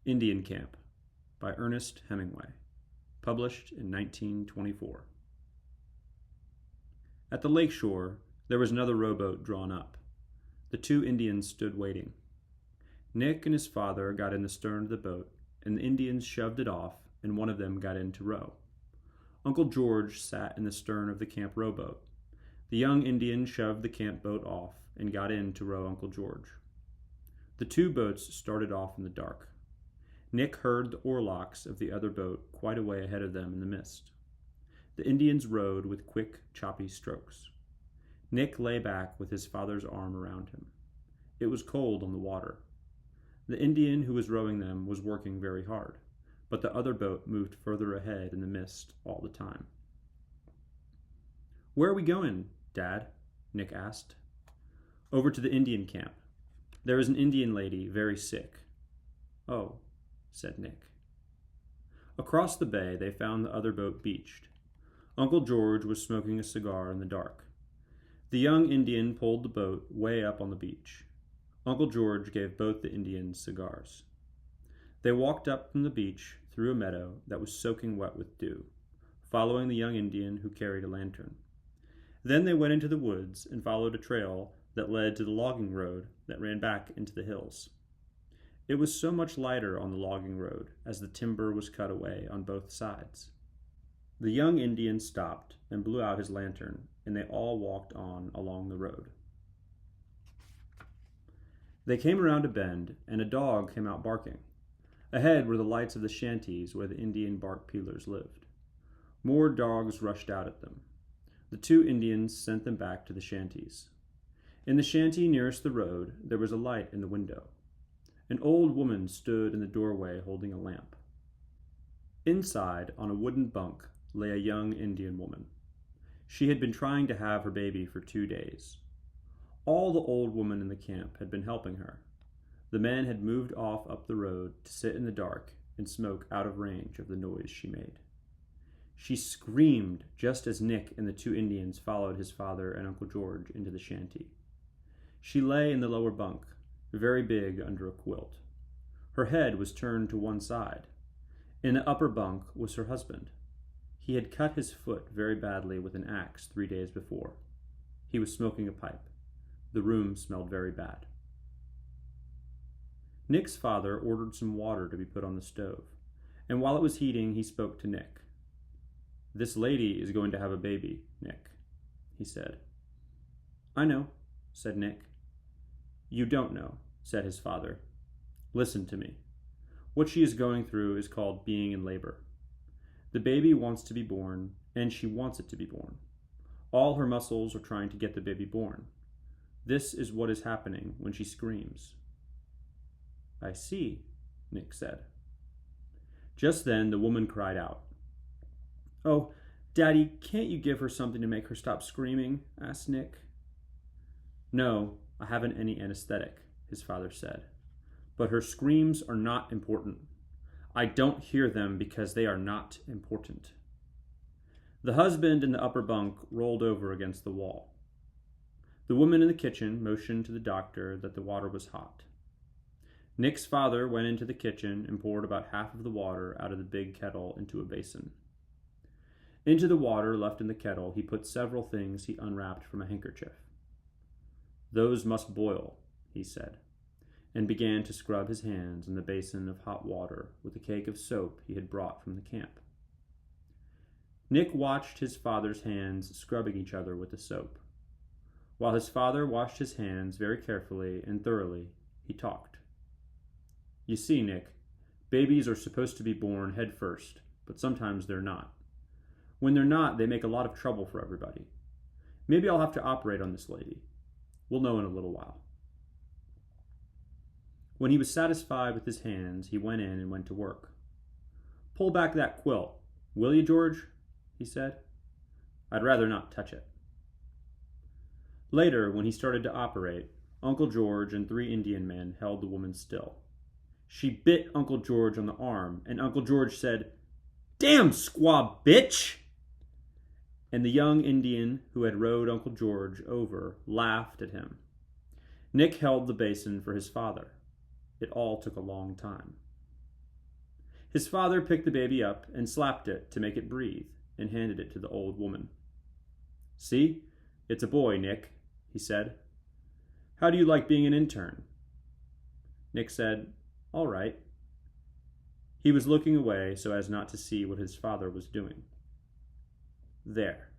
Indian Camp by Ernest Hemingway, published in 1924. At the lake shore, there was another rowboat drawn up. The two Indians stood waiting. Nick and his father got in the stern of the boat, and the Indians shoved it off, and one of them got in to row. Uncle George sat in the stern of the camp rowboat. The young Indian shoved the camp boat off and got in to row Uncle George. The two boats started off in the dark. Nick heard the oarlocks of the other boat quite a way ahead of them in the mist. The Indians rowed with quick, choppy strokes. Nick lay back with his father's arm around him. It was cold on the water. The Indian who was rowing them was working very hard, but the other boat moved further ahead in the mist all the time. "Where are we going, Dad?" Nick asked. "Over to the Indian camp. There is an Indian lady very sick." "Oh," said Nick. Across the bay, they found the other boat beached. Uncle George was smoking a cigar in the dark. The young Indian pulled the boat way up on the beach. Uncle George gave both the Indians cigars. They walked up from the beach through a meadow that was soaking wet with dew, following the young Indian who carried a lantern. Then they went into the woods and followed a trail that led to the logging road that ran back into the hills. It was so much lighter on the logging road as the timber was cut away on both sides. The young Indian stopped and blew out his lantern, and they all walked on along the road. They came around a bend, and a dog came out barking. Ahead were the lights of the shanties where the Indian bark peelers lived. More dogs rushed out at them. The two Indians sent them back to the shanties. In the shanty nearest the road, there was a light in the window. An old woman stood in the doorway holding a lamp. Inside, on a wooden bunk, lay a young Indian woman. She had been trying to have her baby for 2 days. All the old women in the camp had been helping her. The men had moved off up the road to sit in the dark and smoke out of range of the noise she made. She screamed just as Nick and the two Indians followed his father and Uncle George into the shanty. She lay in the lower bunk, very big under a quilt. Her head was turned to one side. In the upper bunk was her husband. He had cut his foot very badly with an axe 3 days before. He was smoking a pipe. The room smelled very bad. Nick's father ordered some water to be put on the stove, and while it was heating, he spoke to Nick. "This lady is going to have a baby, Nick," he said. "I know," said Nick. "You don't know," said his father. "Listen to me. What she is going through is called being in labor. The baby wants to be born, and she wants it to be born. All her muscles are trying to get the baby born. This is what is happening when she screams." "I see," Nick said. Just then the woman cried out. "Oh, Daddy, can't you give her something to make her stop screaming?" asked Nick. "No, I haven't any anesthetic," his father said. "But her screams are not important. I don't hear them because they are not important." The husband in the upper bunk rolled over against the wall. The woman in the kitchen motioned to the doctor that the water was hot. Nick's father went into the kitchen and poured about half of the water out of the big kettle into a basin. Into the water left in the kettle, he put several things he unwrapped from a handkerchief. "Those must boil," he said, and began to scrub his hands in the basin of hot water with a cake of soap he had brought from the camp. Nick watched his father's hands scrubbing each other with the soap. While his father washed his hands very carefully and thoroughly, he talked. "You see, Nick, babies are supposed to be born head first, but sometimes they're not. When they're not, they make a lot of trouble for everybody. Maybe I'll have to operate on this lady. We'll know in a little while." When he was satisfied with his hands, he went in and went to work. "Pull back that quilt, will you, George?" he said. "I'd rather not touch it." Later, when he started to operate, Uncle George and 3 Indian men held the woman still. She bit Uncle George on the arm, and Uncle George said, "Damn squaw bitch!" And the young Indian who had rowed Uncle George over laughed at him. Nick held the basin for his father. It all took a long time. His father picked the baby up and slapped it to make it breathe and handed it to the old woman. "See, it's a boy, Nick," he said. "How do you like being an intern?" Nick said, "All right." He was looking away so as not to see what his father was doing. "There,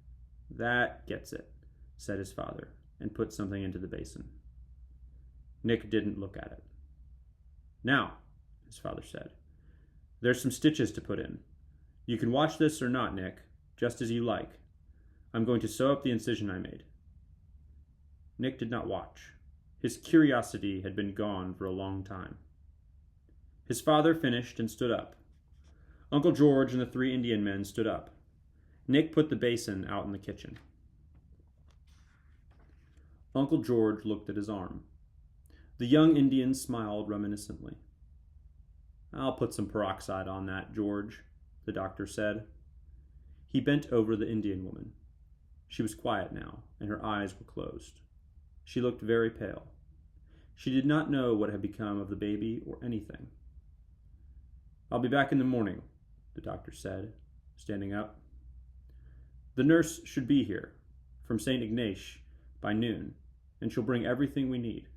that gets it," said his father, and put something into the basin. Nick didn't look at it. "Now," his father said, "there's some stitches to put in. You can watch this or not, Nick, just as you like. I'm going to sew up the incision I made." Nick did not watch. His curiosity had been gone for a long time. His father finished and stood up. Uncle George and the 3 Indian men stood up. Nick put the basin out in the kitchen. Uncle George looked at his arm. The young Indian smiled reminiscently. "I'll put some peroxide on that, George," the doctor said. He bent over the Indian woman. She was quiet now, and her eyes were closed. She looked very pale. She did not know what had become of the baby or anything. "I'll be back in the morning," the doctor said, standing up. "The nurse should be here, from St. Ignace, by noon, and she'll bring everything we need."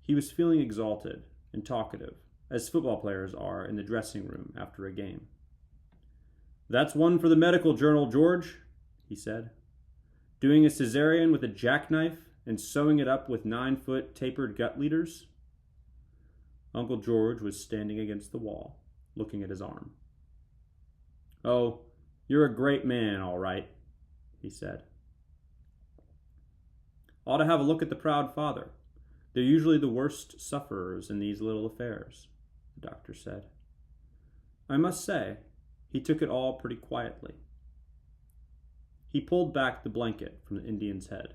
He was feeling exalted and talkative, as football players are in the dressing room after a game. "That's one for the medical journal, George," he said. "Doing a cesarean with a jackknife and sewing it up with 9-foot tapered gut leaders." Uncle George was standing against the wall, looking at his arm. "Oh, you're a great man, all right," he said. "Ought to have a look at the proud father. They're usually the worst sufferers in these little affairs," the doctor said. "I must say, he took it all pretty quietly." He pulled back the blanket from the Indian's head.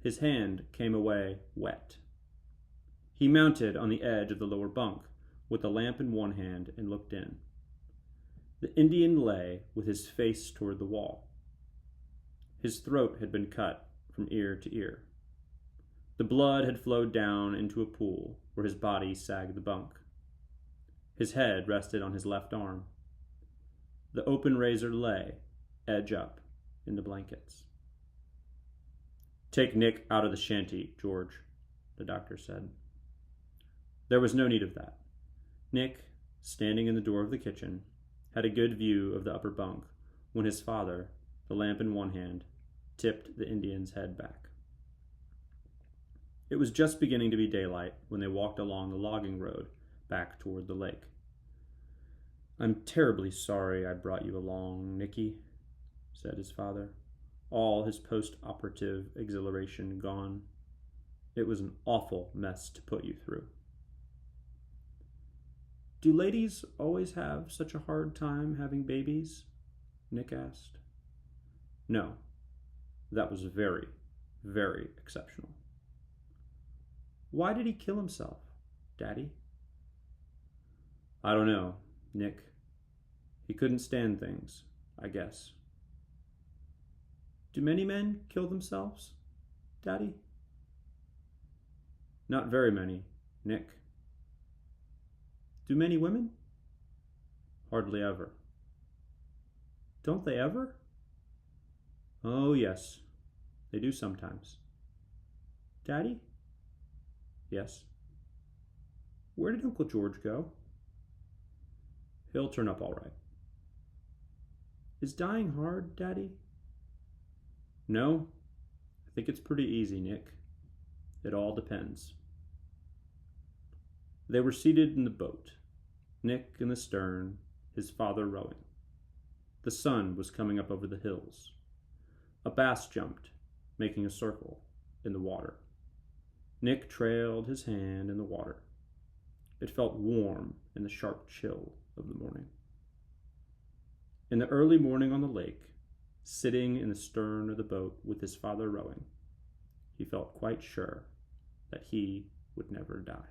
His hand came away wet. He mounted on the edge of the lower bunk with the lamp in one hand and looked in. The Indian lay with his face toward the wall. His throat had been cut from ear to ear. The blood had flowed down into a pool where his body sagged the bunk. His head rested on his left arm. The open razor lay, edge up, in the blankets. "Take Nick out of the shanty, George," the doctor said. There was no need of that. Nick, standing in the door of the kitchen, had a good view of the upper bunk when his father, the lamp in one hand, tipped the Indian's head back. It was just beginning to be daylight when they walked along the logging road back toward the lake. "I'm terribly sorry I brought you along, Nicky," said his father, all his post-operative exhilaration gone. "It was an awful mess to put you through." "Do ladies always have such a hard time having babies?" Nick asked. "No, that was very, very exceptional." "Why did he kill himself, Daddy?" "I don't know, Nick. He couldn't stand things, I guess." "Do many men kill themselves, Daddy?" "Not very many, Nick." "Do many women?" "Hardly ever." "Don't they ever?" "Oh, yes, they do sometimes." "Daddy?" "Yes." "Where did Uncle George go?" "He'll turn up all right." "Is dying hard, Daddy?" "No, I think it's pretty easy, Nick. It all depends." They were seated in the boat, Nick in the stern, his father rowing. The sun was coming up over the hills. A bass jumped, making a circle in the water. Nick trailed his hand in the water. It felt warm in the sharp chill of the morning. In the early morning on the lake, sitting in the stern of the boat with his father rowing, he felt quite sure that he would never die.